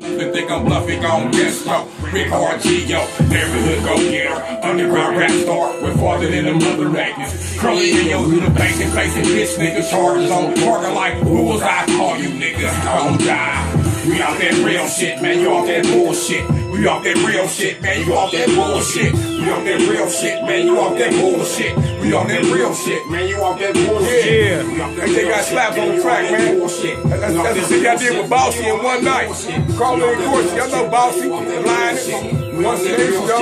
They think I'm bluffing on guest yo, Rick Hard G yo, neighborhood go getter, underground rap star, we're farther than the mother rackers. Curly in your hood, facing bitch niggas, charges on parking like rules. I call you niggas, don't die. We off that real shit, man, you off that bullshit. We off that real shit, man, you off that bullshit. We off that real shit, man, you off that bullshit. We off that real shit, man, you off that bullshit. Yeah, they got slaps on the track, man. That's the shit I did with Bossy in one night. Carly and Corsi, y'all know Bossy, Lion, one stage ago.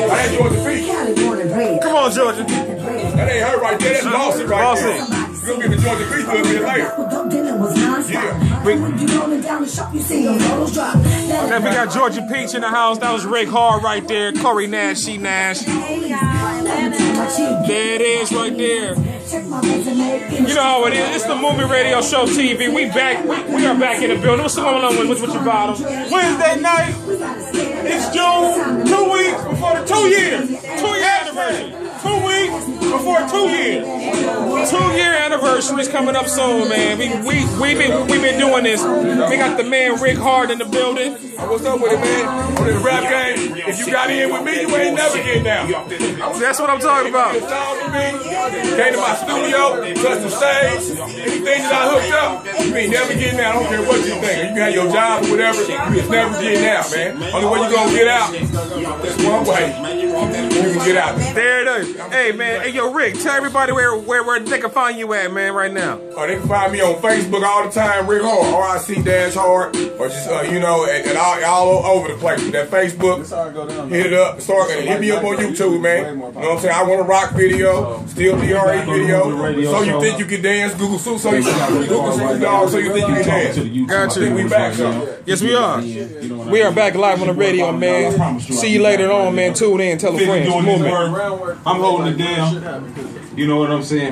I had Georgia Peach. Come on, Georgia. That ain't her right there, that's Bossy right there. We're gonna get the Georgia Peach a little bit later. Yeah. Okay, we got Georgia Peach in the house. That was Rick Hard right there. Corey Nash, She Nash. There it is right there. You know how it is. It's the Movie Radio Show TV. We back. We are back in the building. What's going on with your bottom? Wednesday night. It's June. 2 weeks before the 2 years. 2-year anniversary. 2 weeks before 2 years. 2-year anniversary is coming up soon, man. We've been doing this. We got the man Rick Hard in the building. What's up with it, man? On this rap game, if you got in with me, you ain't never getting down. That's what I'm talking about. Came to my studio, touched the stage, anything that I hooked up, you ain't never getting out. I don't care what you think. You can have your job or whatever, you just never getting out, man. Only way you gonna get out is one way. You can get out. There it is. Hey, man. Hey, yo, Rick, tell everybody where they can find you at, man, right now. Oh, they can find me on Facebook all the time, Rick Hard, RIC-Hard, or just, you know, all over the place. That Facebook, hit it up, hit me up on YouTube, man. You know what I'm saying? I want a rock video, still DRE video. So you think you can dance, Google Snoop, so you think you can dance. Got you. We back, so. Yes, we are. We are back live on the radio, man. See you later on, man. Tune in, tell a friend. I'm holding it down. You know what I'm saying?